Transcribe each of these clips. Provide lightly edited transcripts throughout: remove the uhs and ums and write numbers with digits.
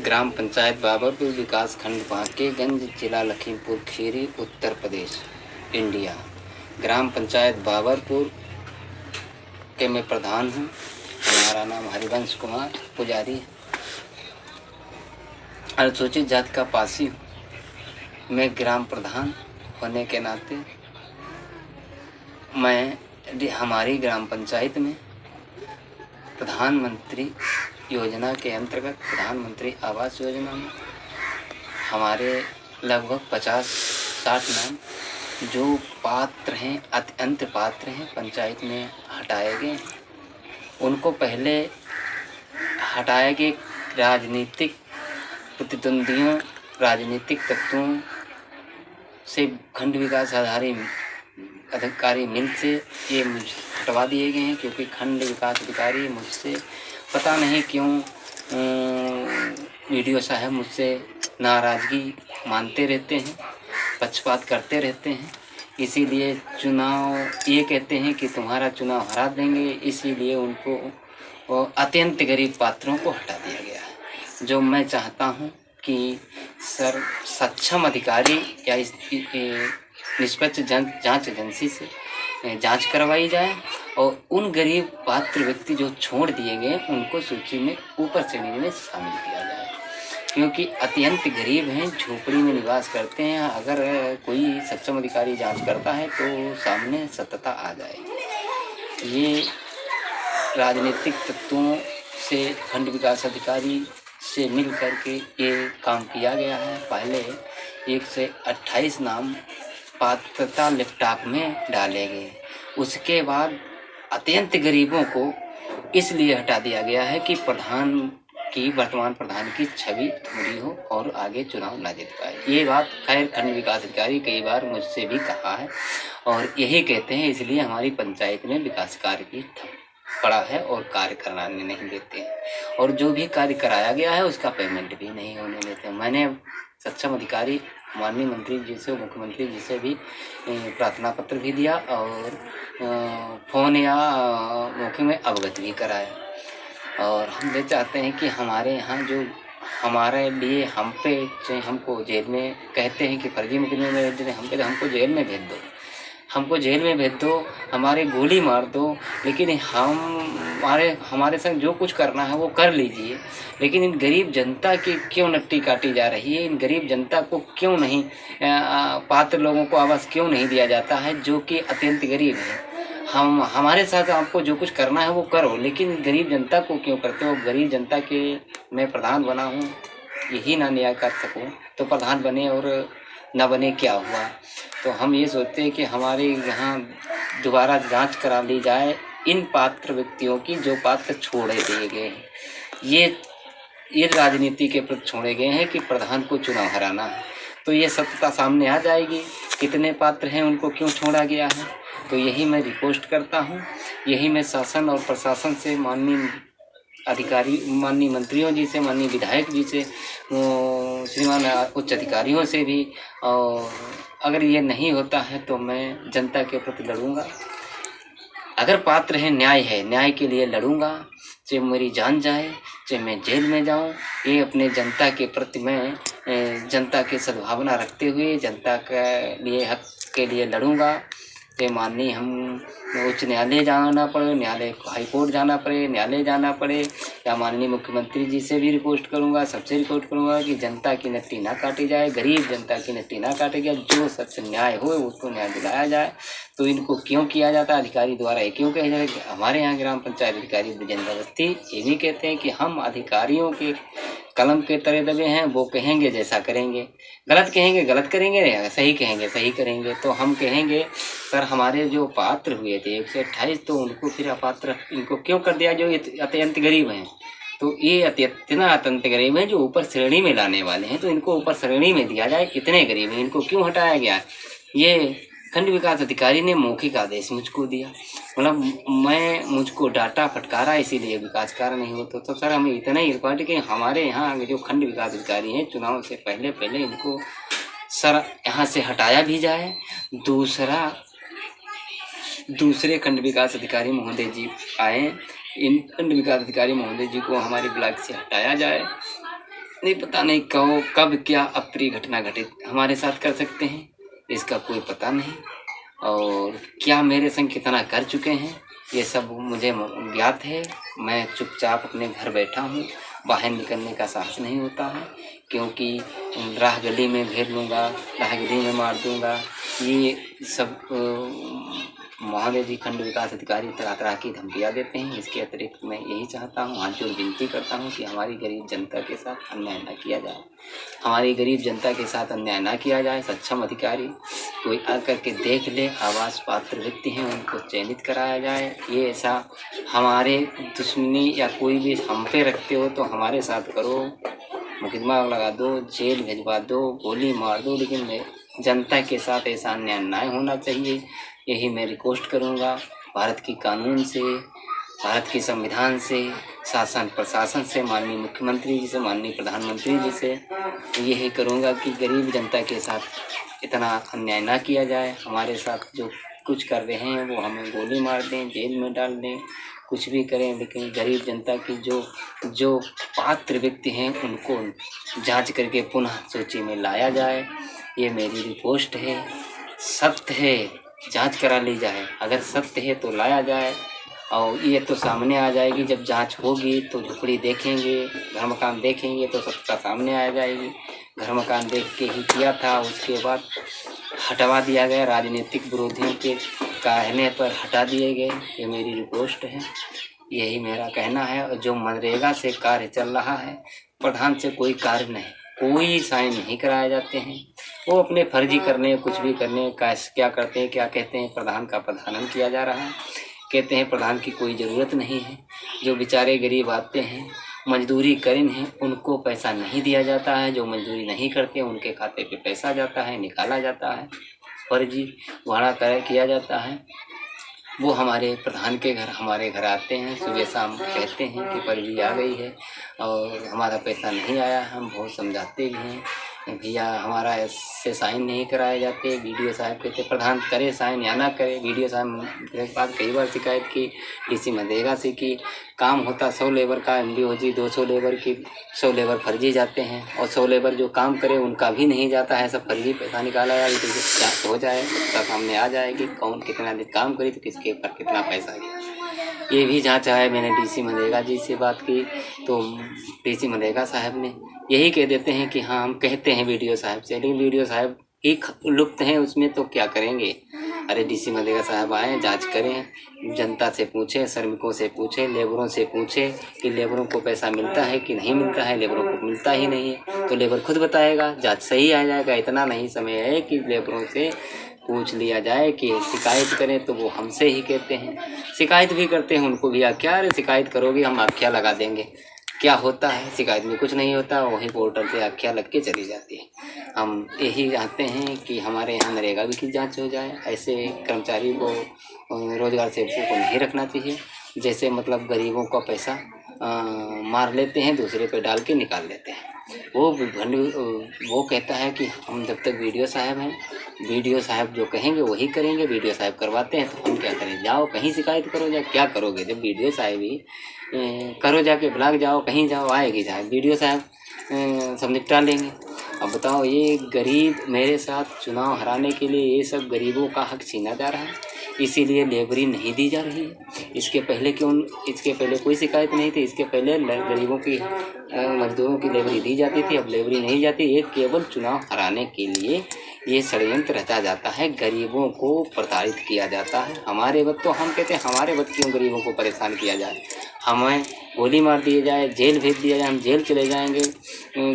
ग्राम पंचायत बाबरपुर विकास खंड बांकेगंज, जिला लखीमपुर खीरी, उत्तर प्रदेश, इंडिया। ग्राम पंचायत बाबरपुर के मैं प्रधान हूँ। हमारा नाम हरिवंश कुमार पुजारी है। अनुसूचित जाति का पासी हूँ। मैं ग्राम प्रधान होने के नाते मैं हमारी ग्राम पंचायत में प्रधानमंत्री योजना के अंतर्गत प्रधानमंत्री आवास योजना में हमारे लगभग 50-60 नाम जो पात्र हैं, अत्यंत पात्र हैं, पंचायत में हटाए गए हैं। उनको पहले हटाए गए राजनीतिक प्रतिद्वंदियों, राजनीतिक तत्वों से खंड विकास अधिकारी मिल से ये हटवा दिए गए हैं, क्योंकि खंड विकास अधिकारी मुझसे पता नहीं क्यों वीडियो साहब मुझसे नाराज़गी मानते रहते हैं, पक्षपात करते रहते हैं। इसीलिए चुनाव ये कहते हैं कि तुम्हारा चुनाव हरा देंगे, इसीलिए उनको अत्यंत गरीब पात्रों को हटा दिया गया है। जो मैं चाहता हूँ कि सक्षम अधिकारी या इस निष्पक्ष जांच एजेंसी से जांच करवाई जाए और उन गरीब पात्र व्यक्ति जो छोड़ दिए गए उनको सूची में ऊपर श्रेणी में शामिल किया जाए, क्योंकि अत्यंत गरीब हैं, झोपड़ी में निवास करते हैं। अगर कोई सक्षम अधिकारी जांच करता है तो सामने सत्यता आ जाए। ये राजनीतिक तत्वों से खंड विकास अधिकारी से मिल करके ये काम किया गया है। पहले 128 नाम पात्रता लिपटाक में डाले गए। उसके बाद अत्यंत गरीबों को इसलिए हटा दिया गया है कि वर्तमान प्रधान की छवि धुरी हो और आगे चुनाव ना जीत पाए। ये बात खैर खंड विकास अधिकारी कई बार मुझसे भी कहा है और यही कहते हैं, इसलिए हमारी पंचायत में विकास कार्य की ठप पड़ा है और कार्य कराने नहीं देते हैं। और जो भी कार्य कराया गया है उसका पेमेंट भी नहीं होने देते। मैंने सक्षम अधिकारी माननीय मंत्री जी से, मुख्यमंत्री जी से भी प्रार्थना पत्र भी दिया और फ़ोन या मौके में अवगत भी कराया। और हम ये चाहते हैं कि हमारे यहाँ जो हमारे लिए हम पे चाहे हमको जेल में कहते हैं कि फर्जी मुकदमे में भेज दें, हम कहते हमको जेल में भेज दो, हमको जेल में भेज दो, हमारे गोली मार दो, लेकिन हमारे संग जो कुछ करना है वो कर लीजिए। लेकिन इन गरीब जनता की क्यों नट्टी काटी जा रही है? इन गरीब जनता को क्यों नहीं पात्र लोगों को आवास क्यों नहीं दिया जाता है, जो कि अत्यंत गरीब है? हमारे साथ आपको जो कुछ करना है वो करो, लेकिन गरीब जनता को क्यों करते हो? गरीब जनता के मैं प्रधान बना हूँ, यही ना न्याय कर सकूँ तो प्रधान बने और ना बने क्या हुआ? तो हम ये सोचते हैं कि हमारे यहाँ दोबारा जांच करा ली जाए इन पात्र व्यक्तियों की जो पात्र छोड़े दिए गए हैं। ये राजनीति के प्रति छोड़े गए हैं कि प्रधान को चुनाव हराना है, तो ये सत्यता सामने आ जाएगी। कितने पात्र हैं, उनको क्यों छोड़ा गया है? तो यही मैं रिक्वेस्ट करता हूँ, यही मैं शासन और प्रशासन से, माननीय अधिकारी, माननीय मंत्रियों जी से, माननीय विधायक जी से, श्रीमान उच्च अधिकारियों से भी, और अगर ये नहीं होता है तो मैं जनता के प्रति लड़ूंगा। अगर पात्र है, न्याय के लिए लड़ूंगा, चाहे मेरी जान जाए, चाहे मैं जेल में जाऊं। ये अपने जनता के प्रति मैं जनता की सद्भावना रखते हुए जनता के लिए हक के लिए लड़ूंगा। चाहे माननीय हम उच्च न्यायालय जाना पड़े, हाई कोर्ट जाना पड़े, न्यायालय जाना पड़े, या माननीय मुख्यमंत्री जी से भी रिक्वेस्ट करूंगा, सबसे रिक्वेस्ट करूंगा कि जनता की नट्टी ना काटी जाए, गरीब जनता की नट्टी ना काटी जाए, जो सच न्याय हो उसको न्याय दिलाया जाए। तो इनको क्यों किया जाता है? अधिकारी द्वारा ये क्यों कहा जाए? हमारे यहाँ ग्राम पंचायत अधिकारी ब्रजेंद्र अवस्थी ये भी कहते हैं कि हम अधिकारियों के कलम के तले दबे हैं, वो कहेंगे जैसा करेंगे, गलत कहेंगे गलत करेंगे, सही कहेंगे सही करेंगे। तो हम कहेंगे सर, हमारे जो पात्र हुए थे 128, तो उनको फिर अपात्र इनको क्यों कर दिया जो अत्यंत गरीब हैं? तो ये इतना अत्यंत गरीब हैं जो ऊपर श्रेणी में लाने वाले हैं, तो इनको ऊपर श्रेणी में दिया जाए। कितने गरीब हैं, इनको क्यों हटाया गया? ये खंड विकास अधिकारी ने मौखिक आदेश मुझको दिया, मतलब मुझको डांटा फटकारा, इसीलिए विकास कार्य नहीं होता। तो सर हमें इतना ही रिक्वेस्ट कि हमारे यहाँ जो खंड विकास अधिकारी हैं, चुनाव से पहले इनको सर यहाँ से हटाया भी जाए। दूसरे खंड विकास अधिकारी महोदय जी आए, इन खंड विकास अधिकारी महोदय जी को हमारे ब्लॉक से हटाया जाए नहीं, पता नहीं कब क्या अप्रिय घटना घटित हमारे साथ कर सकते हैं, इसका कोई पता नहीं। और क्या मेरे संग कितना कर चुके हैं ये सब मुझे ज्ञात है। मैं चुपचाप अपने घर बैठा हूँ, बाहर निकलने का साहस नहीं होता है, क्योंकि राह गली में घेर लूँगा, राह गली में मार दूँगा, ये सब महोदय जी खंड विकास अधिकारी तरह तरह की धमकियाँ देते हैं। इसके अतिरिक्त मैं यही चाहता हूँ, हाथ जोड़ विनती करता हूँ कि हमारी गरीब जनता के साथ अन्याय न किया जाए, हमारी गरीब जनता के साथ अन्याय ना किया जाए। सक्षम अधिकारी कोई आकर के देख ले, आवास पात्र व्यक्ति हैं उनको चयनित कराया जाए। ये ऐसा हमारे दुश्मनी या कोई भी हम पे रखते हो तो हमारे साथ करो, मुकदमा लगा दो, जेल भिजवा दो, गोली मार दो, लेकिन जनता के साथ ऐसा अन्याय ना होना चाहिए। यही मैं रिक्वेस्ट करूँगा भारत की कानून से, भारत के संविधान से, शासन प्रशासन से, माननीय मुख्यमंत्री जी से, माननीय प्रधानमंत्री जी से यही करूँगा कि गरीब जनता के साथ इतना अन्याय ना किया जाए। हमारे साथ जो कुछ कर रहे हैं वो हमें गोली मार दें, जेल में डाल दें, कुछ भी करें, लेकिन गरीब जनता की जो पात्र व्यक्ति हैं उनको जांच करके पुनः सूची में लाया जाए। ये मेरी रिक्वेस्ट है। सत्य है, जांच करा ली जाए, अगर सत्य है तो लाया जाए। और ये तो सामने आ जाएगी, जब जांच होगी तो झुपड़ी देखेंगे, घर मकान देखेंगे तो सत्ता सामने आ जाएगी। घर मकान देख के ही किया था, उसके बाद हटवा दिया गया, राजनीतिक विरोधियों के कहने पर हटा दिए गए। ये मेरी रिक्वेस्ट है, यही मेरा कहना है। और जो मनरेगा से कार्य चल रहा है, प्रधान से कोई कार्य नहीं, कोई साइन नहीं कराए जाते हैं। वो अपने फर्जी करने, कुछ भी करने का क्या करते हैं, क्या कहते हैं, प्रधान का प्रधानन किया जा रहा है, कहते हैं प्रधान की कोई ज़रूरत नहीं है। जो बेचारे गरीब आते हैं, मजदूरी करें हैं, उनको पैसा नहीं दिया जाता है। जो मजदूरी नहीं करते उनके खाते पे पैसा जाता है, निकाला जाता है, फर्जी भाड़ा किया जाता है। वो हमारे प्रधान के घर, हमारे घर आते हैं, सुबह शाम कहते हैं कि पर्ची आ गई है और हमारा पैसा नहीं आया। हम बहुत समझाते भी हैं, भैया हमारा ऐसे साइन नहीं कराए जाते। वीडियो साहब कहते प्रधान करे साइन या ना करे। वीडियो साहब मेरे पास कई बार शिकायत की, डीसी मनरेगा से की। काम होता 100 लेबर का, MDOG 200 लेबर की, 100 लेबर फर्जी जाते हैं और 100 लेबर जो काम करे उनका भी नहीं जाता है, सब फर्जी पैसा निकाला जाए। तो जाँच हो जाए, सबका सामने आ जाएगी कौन कितना दिन काम करी तो किसके ऊपर कितना पैसा गया, ये भी जाँच है। मैंने डीसी मनरेगा जी से बात की तो डीसी मनरेगा साहब ने यही कह देते हैं कि हाँ हम कहते हैं वीडियो साहब से, लेकिन वीडियो साहब ही लुप्त हैं उसमें, तो क्या करेंगे। अरे डीसी मनरेगा साहब आएँ, जांच करें, जनता से पूछें, श्रमिकों से पूछें, लेबरों से पूछें कि लेबरों को पैसा मिलता है कि नहीं मिलता है। लेबरों को मिलता ही नहीं है तो लेबर खुद बताएगा, जांच सही आ जाएगा। इतना नहीं समय है कि लेबरों से पूछ लिया जाए कि शिकायत करें, तो वो हमसे ही कहते हैं। शिकायत भी करते हैं, उनको भी क्या अरे शिकायत करोगे हम आख्या लगा देंगे। क्या होता है, शिकायत में कुछ नहीं होता, वहीं पोर्टल पे आख्या लग के चली जाती है। हम यही चाहते हैं कि हमारे यहाँ नरेगा भी की जांच हो जाए। ऐसे कर्मचारी को, रोजगार सेवकों को नहीं रखना चाहिए, जैसे मतलब गरीबों का पैसा मार लेते हैं, दूसरे पे डाल के निकाल लेते हैं। वो कहता है कि हम जब तक वीडियो साहब हैं, वीडियो साहब जो कहेंगे वही करेंगे। वीडियो साहब करवाते हैं तो हम क्या करें, जाओ कहीं शिकायत करो, जा क्या करोगे जब वीडियो साहब ही करो, जाके ब्लॉक जाओ, कहीं जाओ, आएगी साहब वीडियो साहब सब निपटा लेंगे। अब बताओ, ये गरीब मेरे साथ चुनाव हराने के लिए ये सब गरीबों का हक छीना जा रहा है, इसीलिए लेबरी नहीं दी जा रही है। इसके पहले कोई शिकायत नहीं थी, इसके पहले गरीबों की मजदूरों की लेबरी दी जाती थी, अब लेबरी नहीं जाती। ये केवल चुनाव हराने के लिए ये षड्यंत्र रचा जाता है, गरीबों को प्रताड़ित किया जाता है। हमारे वक्त तो हम कहते हैं हमारे वक्त क्यों गरीबों को परेशान किया जाए, हमें गोली मार दिए जाए, जेल भेज दिया जाए, हम जेल चले जाएंगे,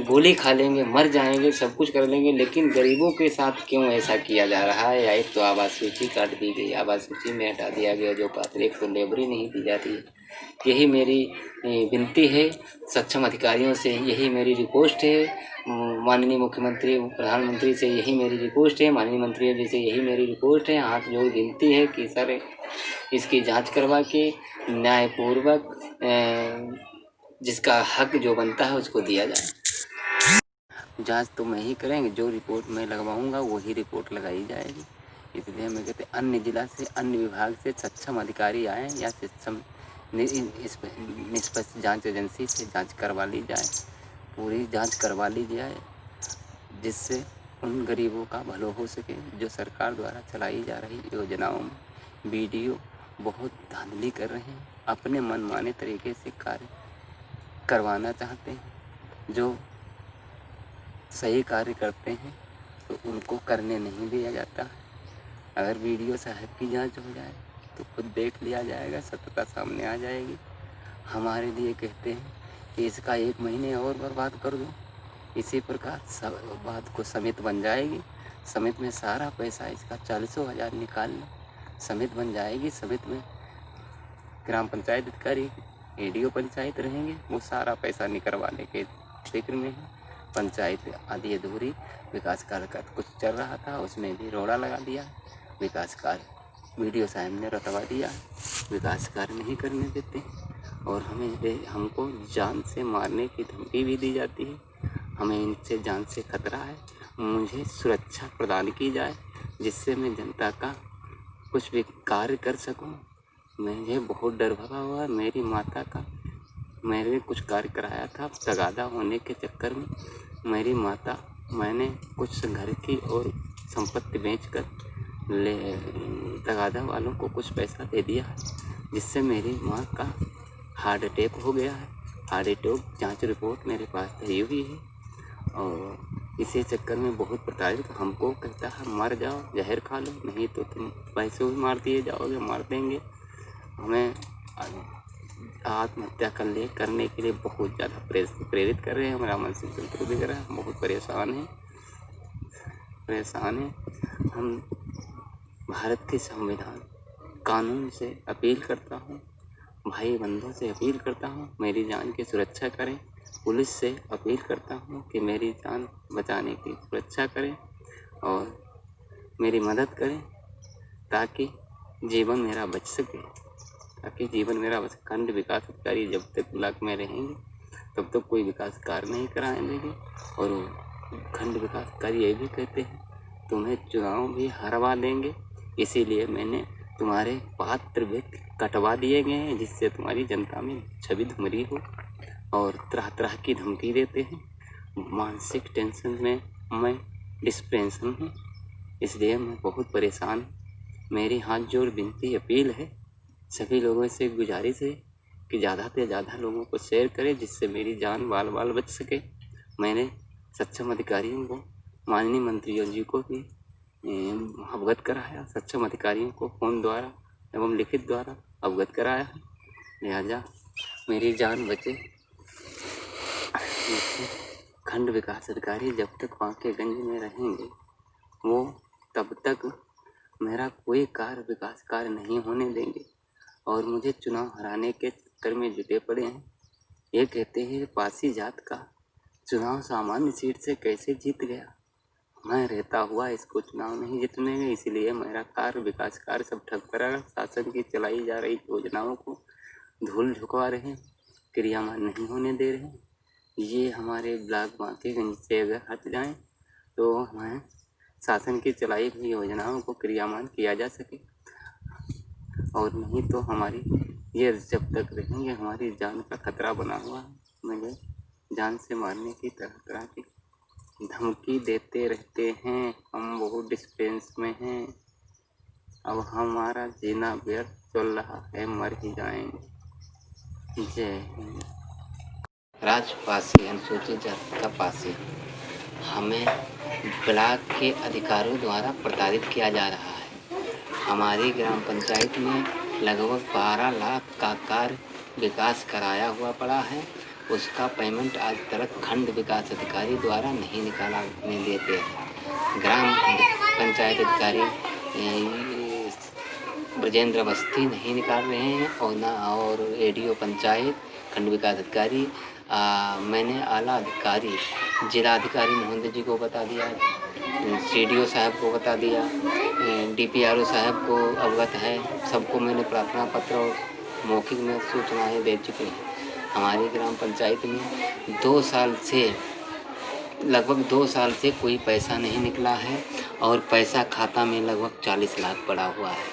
गोली खा लेंगे, मर जाएंगे, सब कुछ कर लेंगे, लेकिन गरीबों के साथ क्यों ऐसा किया जा रहा है। या एक तो आवास सूची काट दी गई, आवास सूची में हटा दिया गया जो पात्र, एक तो लेबरी नहीं दी जाती है। यही मेरी विनती है सक्षम अधिकारियों से, यही मेरी रिक्वेस्ट है माननीय मुख्यमंत्री प्रधानमंत्री से, यही मेरी रिक्वेस्ट है माननीय मंत्री जी से, यही मेरी रिक्वेस्ट है, हाथ जोड़ विनती है कि सर इसकी जांच करवा के न्यायपूर्वक जिसका हक जो बनता है उसको दिया जाए। जांच तो मैं ही करेंगे, जो रिपोर्ट मैं लगवाऊंगा वही रिपोर्ट लगाई जाएगी। इसलिए मैं कहते अन्य जिला से, अन्य विभाग से सक्षम अधिकारी आए या सक्षम निष्पक्ष जांच एजेंसी से जांच करवा ली जाए। पूरी जांच करवा ली जाए, जिससे उन गरीबों का भला हो सके। जो सरकार द्वारा चलाई जा रही योजनाओं में वीडियो बहुत धांधली कर रहे हैं, अपने मनमाने तरीके से कार्य करवाना चाहते हैं। जो सही कार्य करते हैं तो उनको करने नहीं दिया जाता। अगर वीडियो साहब की जांच हो जाए तो खुद देख लिया जाएगा, सत्यता सामने आ जाएगी। हमारे लिए कहते हैं कि इसका 1 महीने और बर्बाद कर दो, इसी प्रकार सब बात को समित बन जाएगी। समित में सारा पैसा इसका 40,000 निकाल लें, समित बन जाएगी। समित में ग्राम पंचायत अधिकारी, एडीओ पंचायत रहेंगे, वो सारा पैसा निकलवाने के फिक्र में है। पंचायत आधी अधूरी विकास कार्य का कुछ चल रहा था, उसमें भी रोड़ा लगा दिया। विकास कार्य वीडियो साहब ने रतवा दिया, विकास कार्य नहीं करने देते और हमको जान से मारने की धमकी भी दी जाती है। हमें इनसे जान से खतरा है। मुझे सुरक्षा प्रदान की जाए, जिससे मैं जनता का कुछ भी कार्य कर सकूं। मुझे बहुत डर भरा हुआ है। मेरी माता का मैंने कुछ कार्य कराया था, तगादा होने के चक्कर में मेरी माता, मैंने कुछ घर की और संपत्ति बेचकर तगादा वालों को कुछ पैसा दे दिया है, जिससे मेरी माँ का हार्ट अटैक हो गया है। हार्ट अटैक जांच रिपोर्ट मेरे पास आई हुई है और इसी चक्कर में बहुत प्रताड़ित। हमको कहता है मर जाओ, जहर खा लो, नहीं तो तुम पैसे भी मार दिए जाओगे, मार देंगे। हमें आत्महत्या करने के लिए बहुत ज़्यादा प्रेरित कर रहे हैं। हमारा मानसिक संतुलन बिगड़ रहा है, हम बहुत परेशान हैं। हम भारत के संविधान कानून से अपील करता हूँ, भाई बंधुओं से अपील करता हूँ, मेरी जान की सुरक्षा करें। पुलिस से अपील करता हूँ कि मेरी जान बचाने की सुरक्षा करें और मेरी मदद करें, ताकि जीवन मेरा बच सके। खंड विकास अधिकारी जब तक ब्लॉक में रहेंगे तब तक कोई विकास कार्य नहीं कराने देंगे। और खंड विकास अधिकारी ये भी कहते हैं तुम्हें चुनाव भी हरवा देंगे, इसीलिए मैंने तुम्हारे पात्र व्यक्ति कटवा दिए गए हैं, जिससे तुम्हारी जनता में छवि धुमरी हो। और तरह तरह की धमकी देते हैं। मानसिक टेंशन में मैं डिप्रेशन हूँ, इसलिए मैं बहुत परेशान हूँ। मेरी हाथ जोड़ विनती अपील है, सभी लोगों से गुजारिश है कि ज़्यादा से ज़्यादा लोगों को शेयर करें, जिससे मेरी जान बाल बच सके। मैंने सक्षम अधिकारियों को, माननीय मंत्रियों जी को भी अवगत कराया, सक्षम अधिकारियों को फ़ोन द्वारा एवं लिखित द्वारा अवगत कराया है, लिहाजा मेरी जान बचे। खंड विकास अधिकारी जब तक बांकेगंज में रहेंगे वो तब तक मेरा कोई विकास कार्य नहीं होने देंगे और मुझे चुनाव हराने के चक्कर में जुटे पड़े हैं। ये कहते हैं पासी जात का चुनाव सामान्य सीट से कैसे जीत गया। मैं रहता हुआ इसको चुनाव नहीं जीतने में, इसीलिए मेरा विकास कार्य सब ठप करा। शासन की चलाई जा रही योजनाओं को धूल झुकवा रहे हैं, क्रियान्वयन नहीं होने दे रहे हैं। ये हमारे ब्लॉक बांकेगंज से अगर हट जाएं तो हमें शासन की चलाई हुई योजनाओं को क्रियान्वयन किया जा सके, और नहीं तो हमारी ये जब तक रहेंगे हमारी जान का खतरा बना हुआ है। मुझे जान से मारने की तरह तरह की धमकी देते रहते हैं। हम बहुत डिस्पेंस में हैं, अब हमारा जीना व्यर्थ चल रहा है, मर ही जाएंगे। जय हिंद। राजपासी अनुसूचित जाति का पासी, हमें ब्लॉक के अधिकारियों द्वारा प्रताड़ित किया जा रहा है। हमारी ग्राम पंचायत में लगभग 12 लाख का कार्य विकास कराया हुआ पड़ा है, उसका पेमेंट आज तक खंड विकास अधिकारी द्वारा नहीं निकालने देते हैं। ग्राम पंचायत अधिकारी ब्रजेंद्र अवस्थी नहीं निकाल रहे हैं और एडीओ पंचायत, खंड विकास अधिकारी, मैंने आला अधिकारी, जिला अधिकारी महोदय जी को बता दिया, सीडीओ साहब को बता दिया, डीपीआरओ साहब को अवगत है, सबको मैंने प्रार्थना पत्र और मौखिक में सूचनाएं दे चुके हैं। हमारी ग्राम पंचायत में लगभग 2 साल से कोई पैसा नहीं निकला है और पैसा खाता में लगभग 40 लाख पड़ा हुआ है।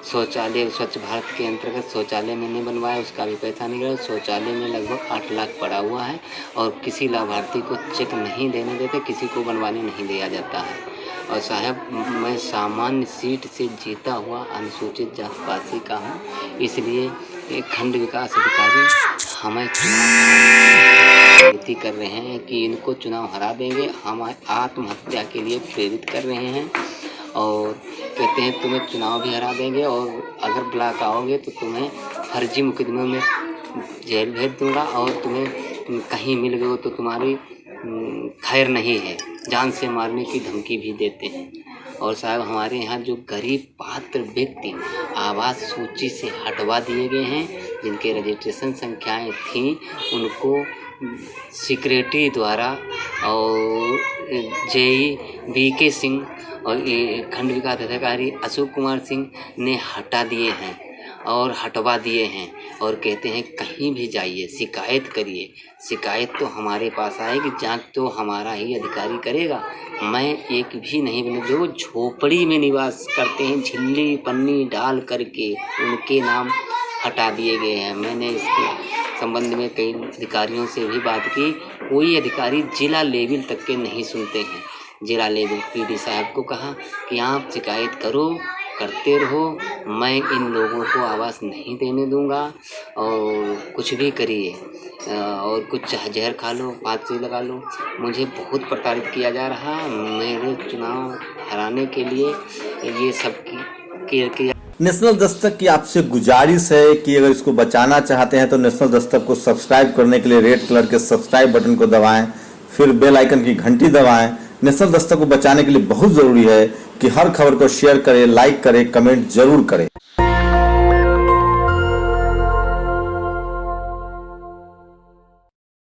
शौचालय स्वच्छ भारत के अंतर्गत शौचालय मैंने बनवाया, उसका भी पैसा नहीं गया। शौचालय में लगभग 8 लाख पड़ा हुआ है और किसी लाभार्थी को चेक नहीं देने देते, किसी को बनवाने नहीं दिया जाता है। और साहब मैं सामान्य सीट से जीता हुआ अनुसूचित जातिवासी का हूँ, इसलिए एक खंड विकास अधिकारी हमें चुनाव कर रहे हैं कि इनको चुनाव हरा देंगे। हम आत्महत्या के लिए प्रेरित कर रहे हैं और कहते हैं तुम्हें चुनाव भी हरा देंगे और अगर ब्लॉक आओगे तो तुम्हें फर्जी मुकदमे में जेल भेज दूंगा और तुम्हें कहीं मिल गए तो तुम्हारी खैर नहीं है, जान से मारने की धमकी भी देते हैं। और साहब हमारे यहाँ जो गरीब पात्र व्यक्ति आवास सूची से हटवा दिए गए हैं, जिनके रजिस्ट्रेशन संख्याएं थीं, उनको सेक्रेटरी द्वारा और जेई बीके सिंह और खंड विकास अधिकारी अशोक कुमार सिंह ने हटा दिए हैं और हटवा दिए हैं और कहते हैं कहीं भी जाइए शिकायत करिए, शिकायत तो हमारे पास आएगी, जांच तो हमारा ही अधिकारी करेगा। मैं एक भी नहीं बने, जो झोपड़ी में निवास करते हैं झिल्ली पन्नी डाल करके उनके नाम हटा दिए गए हैं। मैंने इसके संबंध में कई अधिकारियों से भी बात की, कोई अधिकारी जिला लेवल तक के नहीं सुनते हैं। जिला लेवल पीडी साहब को कहा कि आप शिकायत करो, करते रहो, मैं इन लोगों को आवास नहीं देने दूंगा और कुछ भी करिए और कुछ जहर खा लो, फांसी लगा लो। मुझे बहुत प्रताड़ित किया जा रहा, मेरे चुनाव हराने के लिए ये सब किया। नेशनल दस्तक की आपसे गुजारिश है कि अगर इसको बचाना चाहते हैं तो नेशनल दस्तक को सब्सक्राइब करने के लिए रेड कलर के सब्सक्राइब बटन को दबाएं, फिर बेल आइकन की घंटी दबाएं। नेशनल दस्तक को बचाने के लिए बहुत जरूरी है कि हर खबर को शेयर करें, लाइक करें, कमेंट जरूर करें।